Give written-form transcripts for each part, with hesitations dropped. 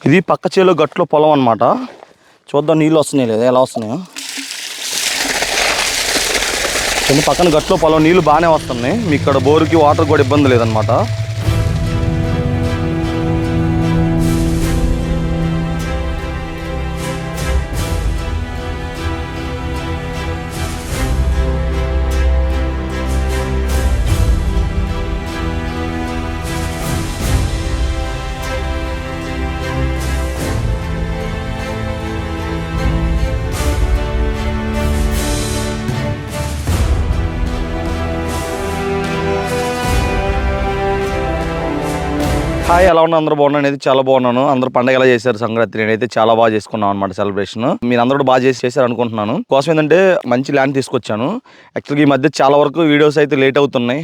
ఇది పక్క చేలో గట్లో పొలం అనమాట. చూద్దాం నీళ్ళు వస్తున్నాయి లేదా ఎలా వస్తున్నాయో. కింద పక్కన గట్లో పొలం నీళ్ళు బాగానే వస్తున్నాయి. మీకు ఇక్కడ బోరుకి వాటర్ కూడా ఇబ్బంది లేదనమాట. హాయ్, ఎలా ఉన్నా అందరూ బాగున్నాను. నేనైతే చాలా బాగున్నాను. అందరూ పండగ ఎలా చేశారు సంక్రాంతి? నేనైతే చాలా బాగా చేసుకున్నాను అనమాట సెలబ్రేషన్. మీరు అందరూ బాగా చేశారు అనుకుంటున్నాను. కోసం ఏంటంటే మంచి ల్యాండ్ తీసుకొచ్చాను. యాక్చువల్గా ఈ మధ్య చాలా వరకు వీడియోస్ అయితే లేట్ అవుతున్నాయి.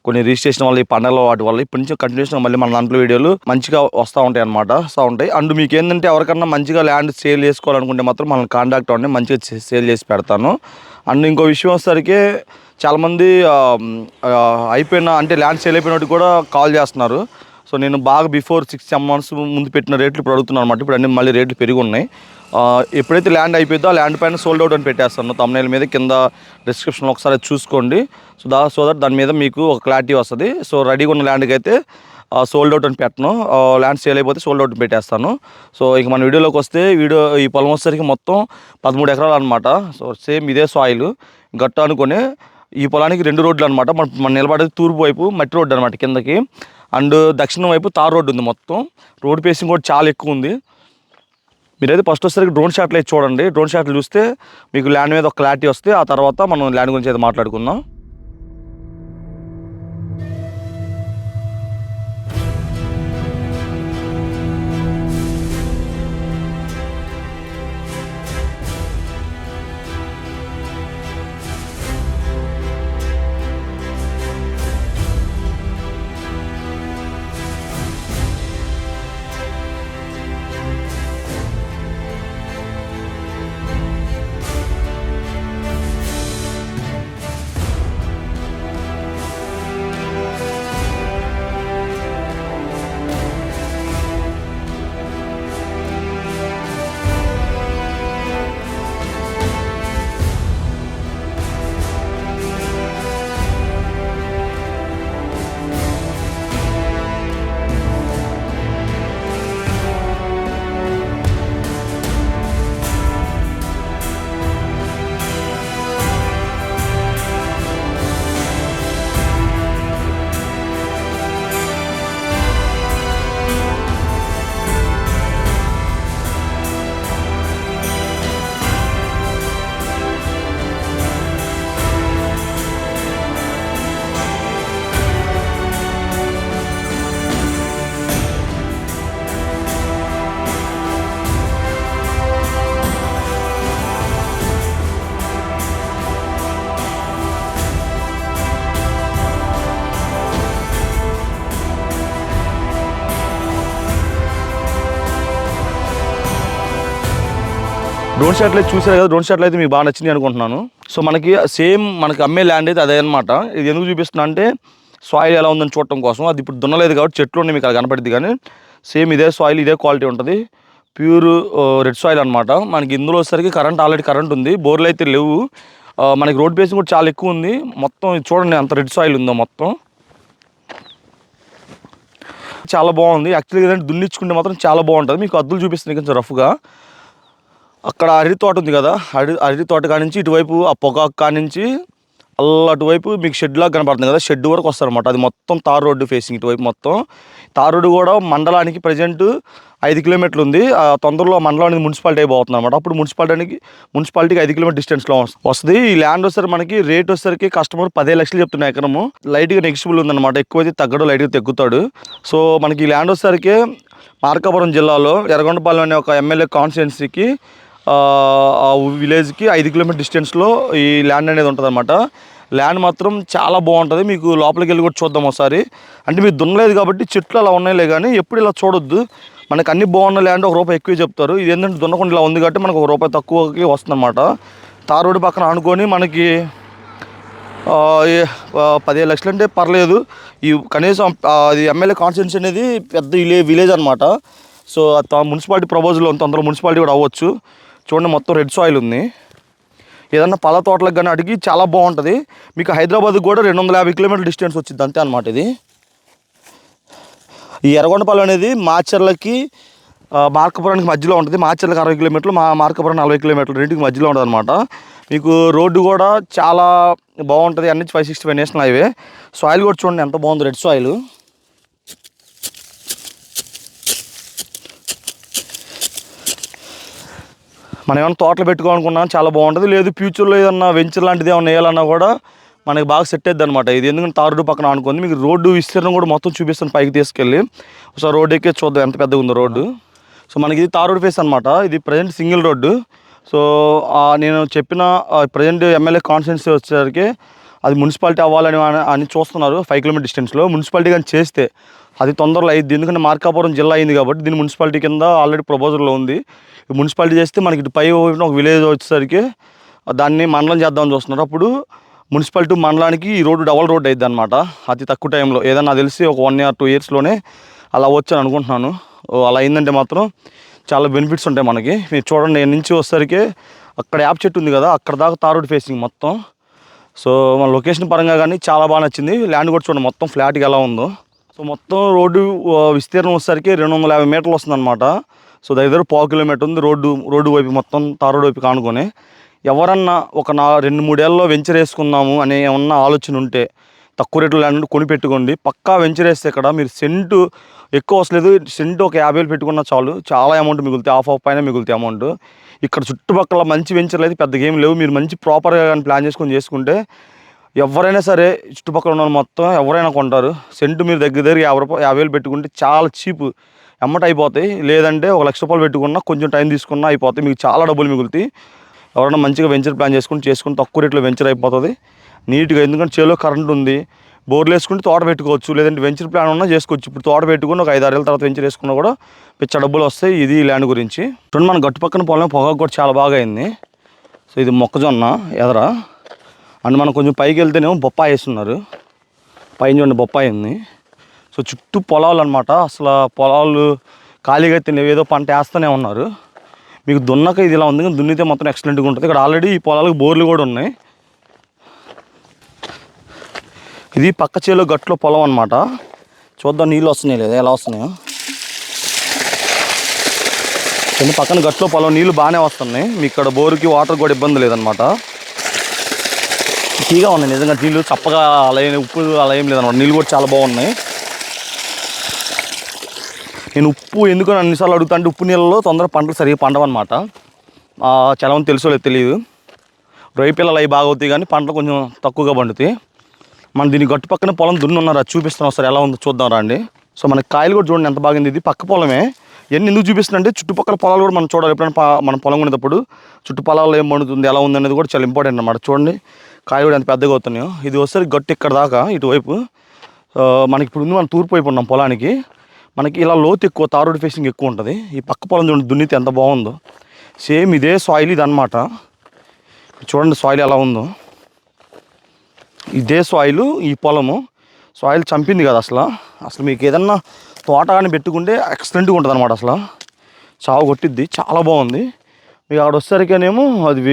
కొన్ని రిజిస్ట్రేషన్ వల్ల, ఈ పండుగల వాటి వల్ల ఇప్పటి నుంచి కంటిన్యూషన్ మళ్ళీ మన దాంట్లో వీడియోలు మంచిగా వస్తూ ఉంటాయి అనమాట. అండ్ మీకు ఏంటంటే ఎవరికన్నా మంచిగా ల్యాండ్ సేల్ చేసుకోవాలనుకుంటే మాత్రం మనం కాంటాక్ట్ అవ్వండి, మంచిగా సేల్ చేసి పెడతాను. అండ్ ఇంకో విషయం వచ్చేసరికి చాలామంది అయిపోయిన అంటే ల్యాండ్ సేల్ అయిపోయినట్టు కూడా కాల్ చేస్తున్నారు. సో నేను బాగా బిఫోర్ 6 months ముందు పెట్టిన రేట్లు ఇప్పుడు అడుగుతున్నాను అనమాట. ఇప్పుడు అన్ని మళ్ళీ రేట్లు పెరిగి ఉన్నాయి. ఎప్పుడైతే ల్యాండ్ అయిపోయిందో ఆ ల్యాండ్ పైన సోల్డ్ అవుట్ అని పెట్టేస్తాను. తమ్నైల్ మీద కింద డిస్క్రిప్షన్లో ఒకసారి చూసుకోండి. సో దట్ దాని మీద మీకు ఒక క్లారిటీ వస్తుంది. సో రెడీగా ఉన్న ల్యాండ్కి అయితే సోల్డ్ అవుట్ అని పెట్టను. ల్యాండ్ సేల్ అయిపోతే సోల్డ్ అవుట్ పెట్టేస్తాను. సో ఇక మన వీడియోలోకి వస్తే ఈ పొలం వచ్చేసరికి మొత్తం 13 ఎకరాలు అనమాట. సో సేమ్ ఇదే సాయిల్ గట్ట అనుకొని ఈ పొలానికి 2 రోడ్లు అనమాట. మన నిలబడేది తూర్పు వైపు మట్టి రోడ్డు అనమాట కిందకి. అండ్ దక్షిణం వైపు తార్ రోడ్డు ఉంది. మొత్తం రోడ్ పేసింగ్ కూడా చాలా ఎక్కువ ఉంది. మీరైతే ఫస్ట్ వచ్చేసరికి డ్రోన్ షాట్లు అయితే చూడండి. డ్రోన్ షాట్లు చూస్తే మీకు ల్యాండ్ మీద ఒక క్లారిటీ వస్తే ఆ తర్వాత మనం ల్యాండ్ గురించి అయితే మాట్లాడుకుందాం. డ్రోన్ షాట్లు అయితే చూసారు కదా. డ్రోన్ షాట్లు అయితే మీకు బాగా నచ్చింది అనుకుంటున్నాను. సో మనకి అమ్మే ల్యాండ్ అయితే అదే అనమాట. ఇది ఎందుకు చూపిస్తున్నా అంటే సాయిల్ ఎలా ఉందని చూడటం కోసం. అది ఇప్పుడు దున్నలేదు కాబట్టి చెట్లు ఉన్నాయి మీకు అది కనపడుతుంది, కానీ సేమ్ ఇదే సాయిల్ ఇదే క్వాలిటీ ఉంటుంది. ప్యూర్ రెడ్ సాయిల్ అనమాట. మనకి ఇందులో వచ్చేసరికి ఆల్రెడీ కరెంట్ ఉంది. బోర్లు అయితే లేవు. మనకి రోడ్ బేసింగ్ కూడా చాలా ఎక్కువ ఉంది. మొత్తం చూడండి అంత రెడ్ సాయిల్ ఉందో. మొత్తం చాలా బాగుంది. యాక్చువల్గా ఏదంటే దున్నిచ్చుకుంటే మాత్రం చాలా బాగుంటుంది. మీకు అద్దులు చూపిస్తుంది కొంచెం రఫ్గా. అక్కడ అరటి తోట ఉంది కదా, అరటి తోట కానించి ఇటువైపు ఆ పొగాకు కానించి అటువైపు మీకు షెడ్ లాగా కనపడుతుంది కదా, షెడ్ వరకు వస్తారనమాట. అది మొత్తం తార్ రోడ్డు ఫేసింగ్. ఇటువైపు మొత్తం తార్ రోడ్డు కూడా మండలానికి ప్రజెంట్ 5 kilometers ఉంది. తొందరలో మండలం అనేది మున్సిపాలిటీ అయిపోతుంది అనమాట. అప్పుడు మున్సిపాలిటీకి 5 kilometers డిస్టెన్స్లో వస్తుంది. ఈ ల్యాండ్ వచ్చేసరికి మనకి రేట్ వచ్చేసరికి కస్టమర్ 15 లక్షలు చెప్తున్న ఎకరము. లైట్గా నెగిషిబుల్ ఉందన్నమాట. ఎక్కువైతే తగ్గడు, లైట్గా తగ్గుతాడు. సో మనకి ఈ ల్యాండ్ వచ్చేసరికి మార్కాపురం జిల్లాలో ఎర్రగొండపాలెం అనే ఒక ఎమ్మెల్యే కాన్స్టిట్యున్సీకి ఆ విలేజ్కి 5 kilometers డిస్టెన్స్లో ఈ ల్యాండ్ అనేది ఉంటుంది అనమాట. ల్యాండ్ మాత్రం చాలా బాగుంటుంది. మీకు లోపలికి వెళ్ళి కూడా చూద్దాం ఒకసారి. అంటే మీరు దున్నలేదు కాబట్టి చెట్లు అలా ఉన్నాయిలే, కానీ ఎప్పుడు ఇలా చూడొద్దు. మనకు అన్ని బాగున్న ల్యాండ్ ₹1 ఎక్కువ చెప్తారు. ఇది ఏంటంటే దున్నకుండా ఇలా ఉంది కాబట్టి మనకు ₹1 తక్కువకి వస్తుంది అనమాట. తార్ రోడ్డు పక్కన ఆనుకొని మనకి 15 లక్షలు అంటే పర్లేదు. ఈ కనీసం అది ఎమ్మెల్యే కాన్స్టిట్యున్సీ అనేది పెద్ద విలేజ్ అనమాట. సో మున్సిపాలిటీ ప్రపోజల్ ఉంది, తొందరలో మున్సిపాలిటీ కూడా అవ్వచ్చు. చూడండి మొత్తం రెడ్ సాయిల్ ఉంది. ఏదన్నా పళ్ళ తోటలకు కానీ అడిగి చాలా బాగుంటుంది. మీకు హైదరాబాద్కి కూడా 250 కిలోమీటర్ల డిస్టెన్స్ వచ్చింది అంతే అనమాట. ఇది ఈ ఎర్రగొండపాలెం అనేది మాచర్లకి మార్కాపురానికి మధ్యలో ఉంటుంది. మాచర్లకు 60 కిలోమీటర్లు, మార్కాపురం 40 కిలోమీటర్లు, రెండుకి మధ్యలో ఉంటుంది అనమాట. మీకు రోడ్డు కూడా చాలా బాగుంటుంది. అన్ని 565 నేషనల్ హైవే. సాయిల్ కూడా చూడండి ఎంత బాగుంది, రెడ్ సాయిల్. మనం ఏమైనా తోటలు పెట్టుకోవాలనుకున్నా చాలా బాగుంటుంది. లేదు ఫ్యూచర్లో ఏదన్నా వెంచర్ లాంటిది ఏమన్నా వేయాలన్నా కూడా మనకి బాగా సెట్ అవుతుంది అనమాట. ఇది ఎందుకంటే తారుడు పక్కన అనుకుంది. మీకు రోడ్డు విస్తీర్ణం కూడా మొత్తం చూపిస్తాను పైకి తీసుకెళ్ళి. సో రోడ్డు ఎక్కే చూద్దాం ఎంత పెద్దగా ఉందో రోడ్డు. సో మనకి ఇది తార్ రోడ్ ఫేస్ అనమాట. ఇది ప్రజెంట్ సింగిల్ రోడ్డు. సో నేను చెప్పిన ప్రజెంట్ ఎమ్మెల్యే కాన్స్టిట్యున్సీ వచ్చేసరికి అది మున్సిపాలిటీ అవ్వాలని అని చూస్తున్నారు. 5 కిలోమీటర్ డిస్టెన్స్లో మున్సిపాలిటీ కానీ చేస్తే అది తొందరలో అయింది. ఎందుకంటే మార్కాపురం జిల్లా అయింది కాబట్టి దీని మున్సిపాలిటీ కింద ఆల్రెడీ ప్రపోజల్లో ఉంది. మున్సిపాలిటీ చేస్తే మనకి ఇటు పై ఒక విలేజ్ వచ్చేసరికి దాన్ని మండలం చేద్దామని చూస్తున్నారు. అప్పుడు మున్సిపాలిటీ మండలానికి ఈ రోడ్డు డబల్ రోడ్ అయింది అనమాట. అతి తక్కువ టైంలో, ఏదన్నా తెలిసి ఒక 1 or 2 ఇయర్స్లోనే అలా వచ్చాను అనుకుంటున్నాను. అలా అయిందంటే మాత్రం చాలా బెనిఫిట్స్ ఉంటాయి మనకి. మీరు చూడండి, నేను నుంచి వచ్చేసరికి అక్కడ యాప్ చెట్టు ఉంది కదా, అక్కడ దాకా తార్ రోడ్ ఫేసింగ్ మొత్తం. సో మన లొకేషన్ పరంగా కానీ చాలా బాగా నచ్చింది. ల్యాండ్ కూడా చూడండి మొత్తం ఫ్లాట్గా ఎలా ఉందో. సో మొత్తం రోడ్డు విస్తీర్ణం వచ్చేసరికి 250 మీటర్లు వస్తుందన్నమాట. సో దగ్గర 1/4 కిలోమీటర్ ఉంది రోడ్డు వైపు, మొత్తం తార్ రోడ్ వైపు కానుకొని. ఎవరన్నా ఒక 2-3 ఏళ్ళలో వెంచర్ వేసుకుందాము అనే ఏమన్నా ఆలోచన ఉంటే తక్కువ రేట్లో ల్యాండ్ కొనిపెట్టుకోండి. పక్కా వెంచర్ వేస్తే ఇక్కడ మీరు సెంటు ఎక్కువ వస్తలేదు, సెంటు ఒక 50,000 పెట్టుకున్నా చాలు, చాలా అమౌంట్ మిగులుతాయి. హాఫ్ పైన మిగులుతాయి అమౌంట్. ఇక్కడ చుట్టుపక్కల మంచి వెంచర్లు అయితే పెద్దగా ఏం లేవు. మీరు మంచి ప్రాపర్గా కానీ ప్లాన్ చేసుకుంటే ఎవరైనా సరే చుట్టుపక్కల ఉన్న మొత్తం ఎవరైనా కొంటారు. సెంటు మీరు దగ్గర 50,000 పెట్టుకుంటే చాలా చీపు, ఎమ్మట అయిపోతాయి. లేదంటే 1,00,000 రూపాయలు పెట్టుకున్నా కొంచెం టైం తీసుకున్నా అయిపోతాయి. మీకు చాలా డబ్బులు మిగులుతాయి. ఎవరైనా మంచిగా వెంచర్ ప్లాన్ చేసుకుని తక్కువ రేట్లో వెంచర్ అయిపోతుంది నీట్గా. ఎందుకంటే చేలో కరెంట్ ఉంది, బోర్లు వేసుకుంటే తోట పెట్టుకోవచ్చు. లేదంటే వెంచర్ ప్లాన్ ఉన్నా చేసుకోవచ్చు. ఇప్పుడు తోట పెట్టుకుని ఒక 5-6 ఏళ్ళ తర్వాత వెంచర్ వేసుకున్నా కూడా పిచ్చ డబ్బులు వస్తాయి. ఇది ల్యాండ్ గురించి. చూడండి, మన గట్టు పక్కన పొలం పొగాకు కూడా చాలా బాగా అయింది. సో ఇది మొక్కజొన్న ఎదర. అండ్ మనం కొంచెం పైకి వెళ్తేనేమో బొప్పాయి వేస్తున్నారు. పైన చూడండి బొప్పాయి ఉంది. సో చుట్టూ పొలాలు అనమాట. అసలు పొలాలు ఖాళీగా అయితే ఏదో పంట వేస్తూనే ఉన్నారు. మీకు దున్నక ఇది ఇలా ఉంది, కానీ దున్నితే మొత్తం ఎక్సలెంట్గా ఉంటుంది. ఇక్కడ ఆల్రెడీ ఈ పొలాలకు బోర్లు కూడా ఉన్నాయి. ఇది పక్క చేలో గట్లో పొలం అనమాట. చూద్దాం నీళ్ళు వస్తున్నాయి లేదా, ఎలా వస్తున్నాయో. కింద పక్కన గట్లో పొలం నీళ్ళు బాగానే వస్తున్నాయి. మీకు ఇక్కడ బోరుకి వాటర్ కూడా ఇబ్బంది లేదనమాట. తీగా ఉన్నాయి నిజంగా నీళ్ళు, చప్పగా అలా ఉప్పు అలా ఏం లేదనమాట. నీళ్ళు కూడా చాలా బాగున్నాయి. నేను ఉప్పు ఎందుకు అన్నిసార్లు అడుగుతా అంటే ఉప్పు నీళ్ళలో తొందరగా పంటలు సరిగ్గా పండవన్నమాట. చాలా మంది తెలుసో లేదు తెలియదు. రొయ్య పిల్లలు అవి బాగా అవుతాయి, కానీ పంటలు కొంచెం తక్కువగా పండుతాయి. మన దీని గట్టు పక్కన పొలం దున్ని ఉన్నారు, అది చూపిస్తున్నాం ఒకసారి ఎలా ఉందో చూద్దాం రండి. సో మనకి కాయలు కూడా చూడండి ఎంత బాగుంది. ఇది పక్క పొలమే. ఇవన్నీ ఎందుకు చూపిస్తుందంటే చుట్టుపక్కల పొలాలు కూడా మనం చూడాలి. ఎప్పుడైనా మనం పొలం కొనేటప్పుడు చుట్టు పొలాల్లో ఏం పండుతుంది, ఎలా ఉంది అనేది కూడా చాలా ఇంపార్టెంట్ అన్నమాట. చూడండి కాయలు కూడా ఎంత పెద్దగా అవుతున్నాయో. ఇది వస్తే గట్టు ఇక్కడ దాకా ఇటువైపు. మనకి ఇప్పుడు ఉంది, మనం తూర్పు వైపు ఉన్నాం పొలానికి. మనకి ఇలా లోతు ఎక్కువ, తార్ రోడ్ ఫేసింగ్ ఎక్కువ ఉంటుంది. ఈ పక్క పొలం చూడండి దున్నితే ఎంత బాగుందో. సేమ్ ఇదే సాయిల్ ఇది అనమాట. చూడండి సాయిల్ ఎలా ఉందో. ఇదే సాయిల్ ఈ పొలము. సాయిల్ చంపింది కదా అసలు మీకు ఏదన్నా తోట కానీ పెట్టుకుంటే ఎక్సలెంట్గా ఉంటుంది అనమాట. అసలు చావు కొట్టిద్ది, చాలా బాగుంది. మీకు అక్కడ వచ్చేసరికేనేమో అది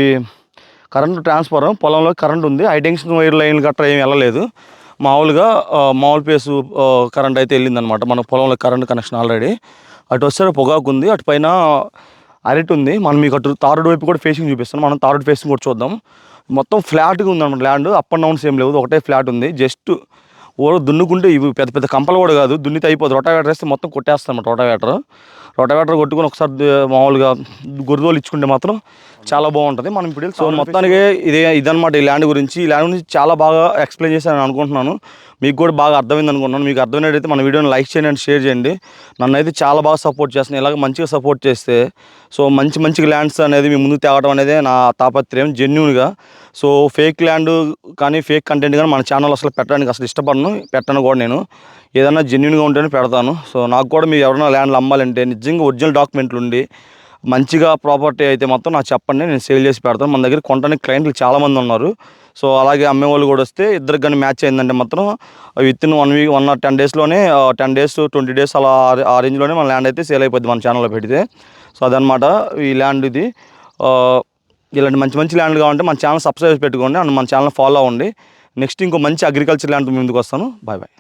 కరెంటు ట్రాన్స్ఫారం, పొలంలో కరెంట్ ఉంది. హైటెన్షన్ వైర్ లైన్లు గట్రా ఏమి వెళ్ళలేదు. మామూలు పేసు కరెంట్ అయితే వెళ్ళిందనమాట. మన పొలంలో కరెంట్ కనెక్షన్ ఆల్రెడీ. అటు వస్తే పొగాకు ఉంది, అటు పైన అరటి ఉంది. మనం మీకు అటు తార్ రోడ్ వైపు కూడా ఫేసింగ్ చూపిస్తాను. మనం తార్ రోడ్ ఫేసింగ్ కూడా చూద్దాం. మొత్తం ఫ్లాట్గా ఉందన్నమాట ల్యాండ్. అప్ అండ్ డౌన్స్ ఏం లేవు, ఒకటే ఫ్లాట్ ఉంది. జస్ట్ దున్నుకుంటే ఇవి పెద్ద పెద్ద కంపలు కూడా కాదు, దున్నితే అయిపోతుంది. రోటావేటర్ వేస్తే మొత్తం కొట్టేస్తాం అన్నమాట. రోటావేటర్ కొట్టుకుని ఒకసారి మామూలుగా గురిదోలు ఇచ్చుకుంటే మాత్రం చాలా బాగుంటుంది. మనం ఇప్పుడు సో మొత్తానికి ఇదనమాట ఈ ల్యాండ్ గురించి. ఈ ల్యాండ్ గురించి చాలా బాగా ఎక్స్ప్లెయిన్ చేశాను అనుకుంటున్నాను. మీకు కూడా బాగా అర్థమైంది అనుకుంటున్నాను. మీకు అర్థమైనట్టయితే మన వీడియోని లైక్ చేయండి అండ్ షేర్ చేయండి. నన్ను అయితే చాలా బాగా సపోర్ట్ చేస్తున్నాను. ఇలాగ మంచిగా సపోర్ట్ చేస్తే సో మంచి ల్యాండ్స్ అనేది మీ ముందుకు తేవడం అనేది నా తాపత్రయం జెన్యూన్గా. సో ఫేక్ ల్యాండ్ కానీ ఫేక్ కంటెంట్ కానీ మన ఛానల్ అసలు పెట్టడానికి అసలు పెట్టను కూడా. నేను ఏదైనా జెన్యూన్గా ఉంటేనే పెడతాను. సో నాకు కూడా మీరు ఎవరైనా ల్యాండ్లు అమ్మాలంటే నిజంగా ఒరిజినల్ డాక్యుమెంట్లు ఉండి మంచిగా ప్రాపర్టీ అయితే మొత్తం నాకు చెప్పండి, నేను సేల్ చేసి పెడతాను. మన దగ్గర కొనడానికి క్లయింట్లు చాలామంది ఉన్నారు. సో అలాగే అమ్మేవాళ్ళు కూడా వస్తే ఇద్దరికి కానీ మ్యాచ్ అయిందంటే మాత్రం విత్ ఇన్ 1 వీక్ 1 or 10 డేస్లోనే 10 days 20 days అలా ఆ రేంజ్లోనే మన ల్యాండ్ అయితే సేల్ అయిపోద్ది మన ఛానల్లో పెడితే. సో అదనమాట ఈ ల్యాండ్ ఇది. ఇలాంటి మంచి మంచి ల్యాండ్లు కావాలంటే మన ఛానల్ సబ్స్క్రైబ్ పెట్టుకోండి అండ్ మన ఛానల్ ఫాలో అవ్వండి. నెక్స్ట్ ఇంకో మంచి అగ్రికల్చర్ ల్యాండ్ ముందుకు వస్తాను. Bye bye.